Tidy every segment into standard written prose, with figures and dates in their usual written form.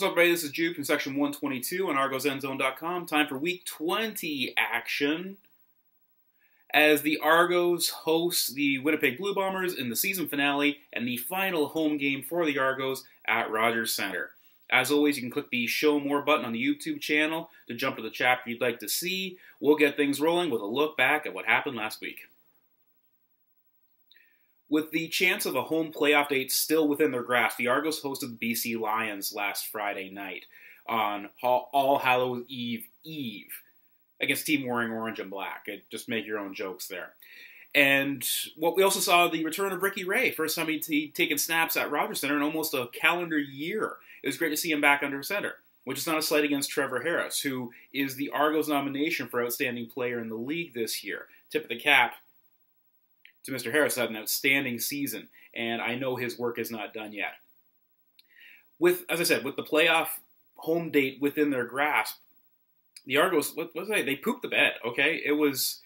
What's up, everybody? This is Jude from section 122 on ArgosEndzone.com. Time for week 20 action as the Argos host the Winnipeg Blue Bombers in the season finale and the final home game for the Argos at Rogers Centre. As always, you can click the Show More button on the YouTube channel to jump to the chapter you'd like to see. We'll get things rolling with a look back at what happened last week. With the chance of a home playoff date still within their grasp, the Argos hosted the BC Lions last Friday night on All Hallows Eve against a team wearing orange and black. Just make your own jokes there. And what we also saw the return of Ricky Ray. First time he'd taken snaps at Rogers Centre in almost a calendar year. It was great to see him back under center, which is not a slight against Trevor Harris, who is the Argos nomination for Outstanding Player in the League this year. Tip of the cap to Mr. Harris, had an outstanding season, and I know his work is not done yet. As I said, with the playoff home date within their grasp, the Argos, they pooped the bed, okay? It was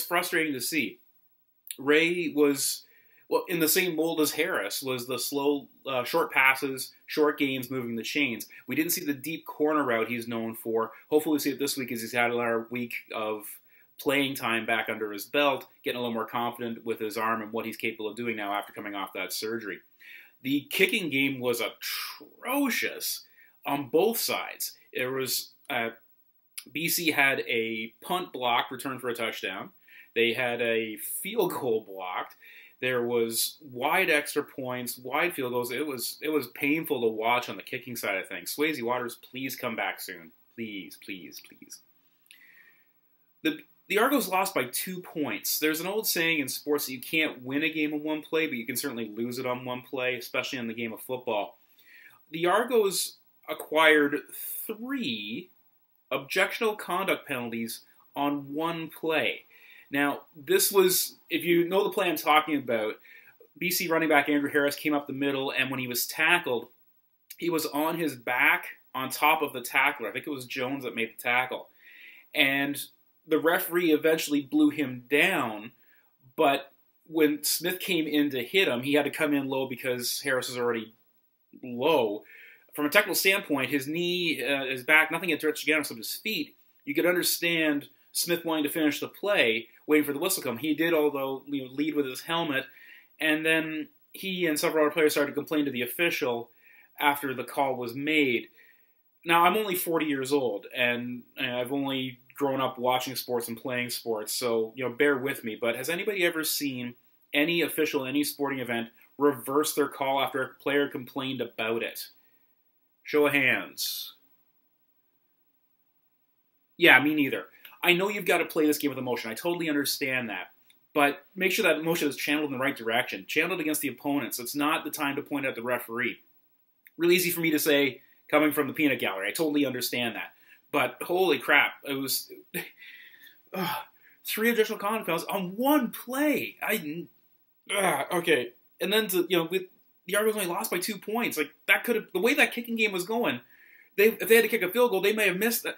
frustrating to see. Ray was, in the same mold as Harris, was the slow, short passes, short gains, moving the chains. We didn't see the deep corner route he's known for. Hopefully we'll see it this week as he's had another week of playing time back under his belt, getting a little more confident with his arm and what he's capable of doing now after coming off that surgery. The kicking game was atrocious on both sides. It was BC had a punt blocked, returned for a touchdown. They had a field goal blocked. There was wide extra points, wide field goals. It was painful to watch on the kicking side of things. Swayze Waters, please come back soon. Please, please, please. The Argos lost by 2 points. There's an old saying in sports that you can't win a game on one play, but you can certainly lose it on one play, especially in the game of football. The Argos acquired 3 objectionable conduct penalties on one play. Now, this was, if you know the play I'm talking about, BC running back Andrew Harris came up the middle, and when he was tackled, he was on his back on top of the tackler. I think it was Jones that made the tackle. And the referee eventually blew him down, but when Smith came in to hit him, he had to come in low because Harris was already low. From a technical standpoint, his knee, his back, nothing had touched again except his feet. You could understand Smith wanting to finish the play, waiting for the whistle to come. He did, although, lead with his helmet, and then he and several other players started to complain to the official after the call was made. Now, I'm only 40 years old, and I've only grown up watching sports and playing sports, so bear with me. But has anybody ever seen any official in any sporting event reverse their call after a player complained about it? Show of hands. Yeah, me neither. I know you've got to play this game with emotion. I totally understand that. But make sure that emotion is channeled in the right direction. Channeled against the opponents. It's not the time to point out the referee. Really easy for me to say coming from the peanut gallery. I totally understand that. But holy crap, it was 3 additional conduct penalties on one play. Okay, and then with the Argos only lost by 2 points. Like that could have, the way that kicking game was going, if they had to kick a field goal, they may have missed that.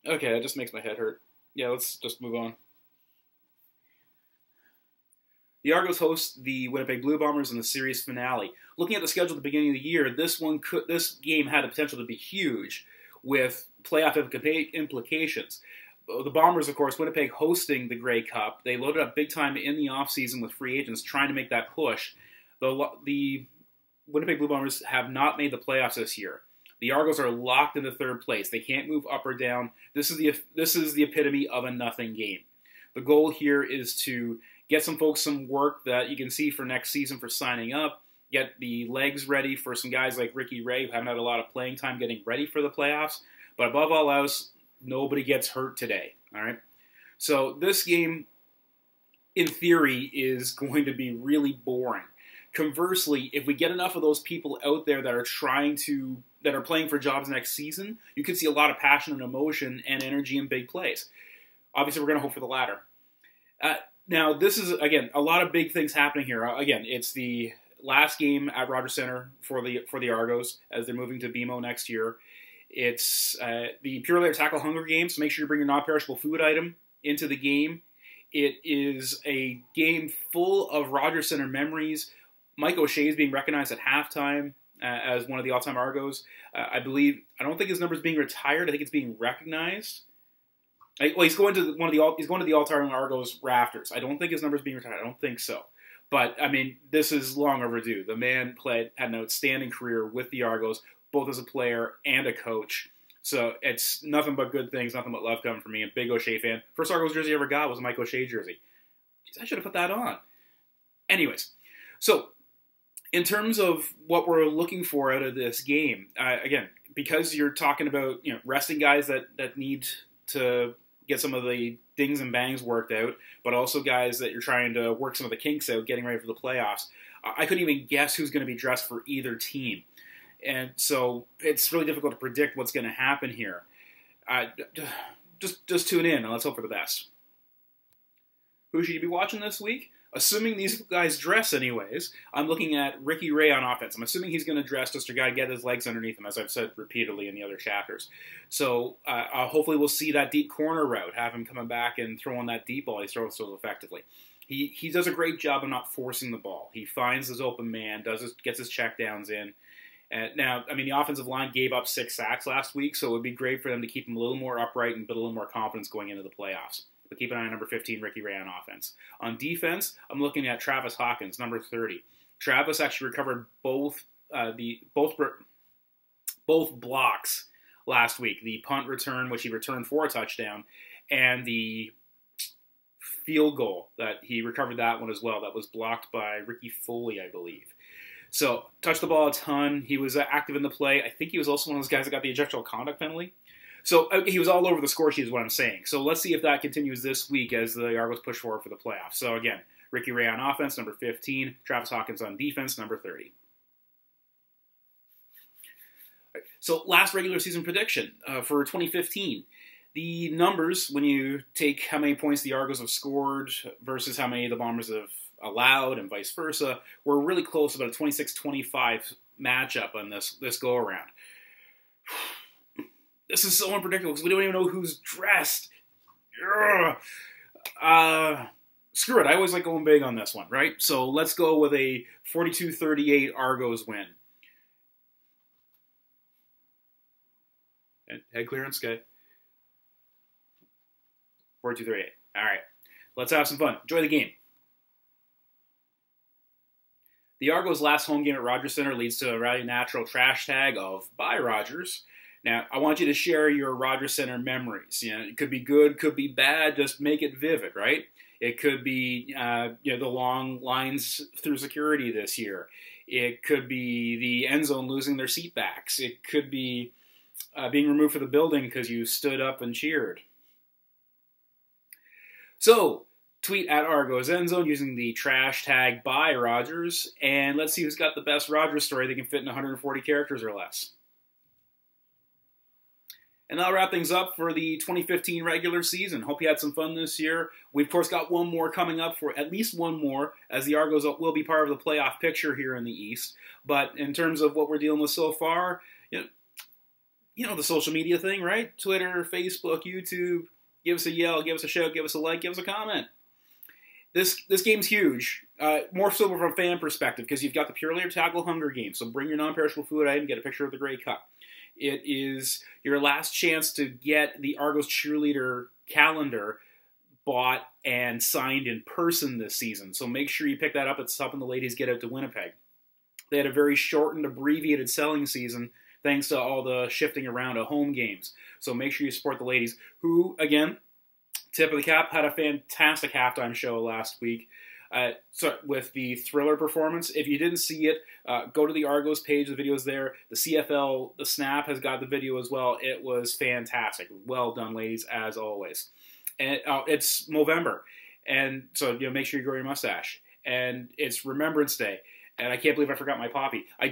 Okay, that just makes my head hurt. Yeah, let's just move on. The Argos host the Winnipeg Blue Bombers in the series finale. Looking at the schedule at the beginning of the year, this game had the potential to be huge with playoff implications. The Bombers, of course, Winnipeg hosting the Grey Cup. They loaded up big time in the offseason with free agents trying to make that push. The Winnipeg Blue Bombers have not made the playoffs this year. The Argos are locked into 3rd place. They can't move up or down. This is the epitome of a nothing game. The goal here is to get some folks some work that you can see for next season for signing up, get the legs ready for some guys like Ricky Ray who haven't had a lot of playing time getting ready for the playoffs. But above all else, nobody gets hurt today. All right. So this game, in theory, is going to be really boring. Conversely, if we get enough of those people out there that are playing for jobs next season, you could see a lot of passion and emotion and energy in big plays. Obviously, we're going to hope for the latter. Now, this is, again, a lot of big things happening here. Again, it's the last game at Rogers Centre for the Argos as they're moving to BMO next year. It's the Purolator Tackle Hunger game, so make sure you bring your non-perishable food item into the game. It is a game full of Rogers Centre memories. Mike O'Shea is being recognized at halftime. as one of the all-time Argos. I don't think his number is being retired. I think it's being recognized. Well, he's going to the all-time Argos rafters. I don't think his number is being retired. I don't think so. But I mean, this is long overdue. The man had an outstanding career with the Argos, both as a player and a coach. So it's nothing but good things, nothing but love coming from me. A big O'Shea fan. First Argos jersey I ever got was a Mike O'Shea jersey. Jeez, I should have put that on. Anyways, so in terms of what we're looking for out of this game, again, because you're talking about resting guys that need to get some of the dings and bangs worked out, but also guys that you're trying to work some of the kinks out, getting ready for the playoffs. I couldn't even guess who's going to be dressed for either team. And so it's really difficult to predict what's going to happen here. Just tune in and let's hope for the best. Who should you be watching this week? Assuming these guys dress anyways, I'm looking at Ricky Ray on offense. I'm assuming he's going to dress just to get his legs underneath him, as I've said repeatedly in the other chapters. So hopefully we'll see that deep corner route, have him coming back and throwing that deep ball he throws so effectively. He does a great job of not forcing the ball. He finds his open man, gets his checkdowns in. Now, I mean, the offensive line gave up 6 sacks last week, so it would be great for them to keep him a little more upright and build a little more confidence going into the playoffs. But keep an eye on number 15, Ricky Ray on offense. On defense, I'm looking at Travis Hawkins, number 30. Travis actually recovered both blocks last week. The punt return, which he returned for a touchdown, and the field goal that he recovered that one as well. That was blocked by Ricky Foley, I believe. So, touched the ball a ton. He was active in the play. I think he was also one of those guys that got the ejectable conduct penalty. So, he was all over the score sheet is what I'm saying. So, let's see if that continues this week as the Argos push forward for the playoffs. So, again, Ricky Ray on offense, number 15. Travis Hawkins on defense, number 30. So, last regular season prediction for 2015. The numbers, when you take how many points the Argos have scored versus how many the Bombers have allowed and vice versa, we're really close, about a 26-25 matchup on this go-around. This is so unpredictable because we don't even know who's dressed. Screw it. I always like going big on this one, right? So let's go with a 42-38 Argos win. Head clearance, good. 42-38. All right. Let's have some fun. Enjoy the game. The Argos' last home game at Rogers Center leads to a rather natural Trashtag of "Bye, Rogers." Now, I want you to share your Rogers Center memories. It could be good, could be bad. Just make it vivid, right? It could be the long lines through security this year. It could be the end zone losing their seat backs. It could be being removed from the building because you stood up and cheered. So, tweet at Argos Endzone using the Trashtag "Bye, Rogers," and let's see who's got the best Rogers story that can fit in 140 characters or less. And that'll wrap things up for the 2015 regular season. Hope you had some fun this year. We've, of course, got one more coming up, for at least one more, as the Argos will be part of the playoff picture here in the East. But in terms of what we're dealing with so far, you know the social media thing, right? Twitter, Facebook, YouTube. Give us a yell, give us a shout, give us a like, give us a comment. This game's huge, more so from a fan perspective, because you've got the Purolator Tackle Hunger game, so bring your non-perishable food item, get a picture of the Grey Cup. It is your last chance to get the Argos Cheerleader calendar bought and signed in person this season, so make sure you pick that up. It's helping the ladies get out to Winnipeg. They had a very shortened, abbreviated selling season, thanks to all the shifting around of home games. So make sure you support the ladies, who, again, tip of the cap, had a fantastic halftime show last week with the Thriller performance. If you didn't see it, go to the Argos page. The video's there. The CFL, the Snap, has got the video as well. It was fantastic. Well done, ladies, as always. And it's Movember, and so make sure you grow your mustache. And it's Remembrance Day. And I can't believe I forgot my poppy. I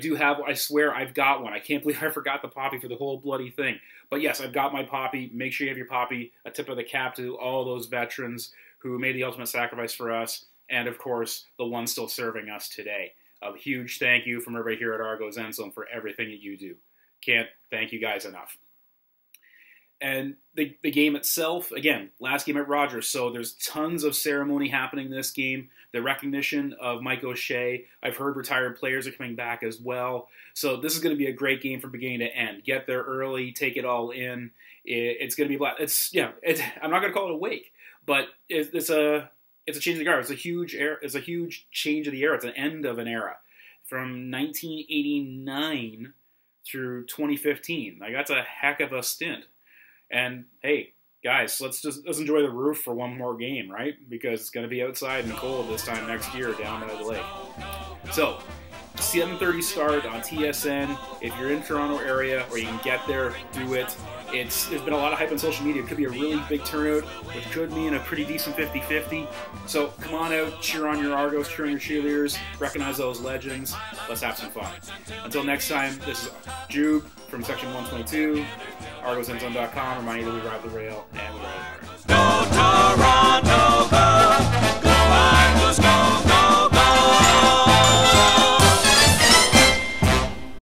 swear I've got one. I can't believe I forgot the poppy for the whole bloody thing. But yes, I've got my poppy. Make sure you have your poppy. A tip of the cap to all those veterans who made the ultimate sacrifice for us. And of course, the ones still serving us today. A huge thank you from everybody here at Argos Endzone for everything that you do. Can't thank you guys enough. And the game itself, again, last game at Rogers, so there's tons of ceremony happening this game. The recognition of Mike O'Shea. I've heard retired players are coming back as well. So this is going to be a great game from beginning to end. Get there early, take it all in. It's going to be I'm not going to call it a wake, but it's a change of the guard. It's a huge change of the era. It's an end of an era from 1989 through 2015. Like, that's a heck of a stint. And hey, guys, let's enjoy the roof for one more game, right? Because it's going to be outside and cold this time next year down by the lake. So, 7:30 start on TSN. If you're in Toronto area or you can get there, do it. There's been a lot of hype on social media. It could be a really big turnout, which could mean a pretty decent 50-50. So come on out, cheer on your Argos, cheer on your cheerleaders, recognize those legends. Let's have some fun. Until next time, this is Jude from Section 122, ArgosEndzone.com, reminding you that we ride the rail.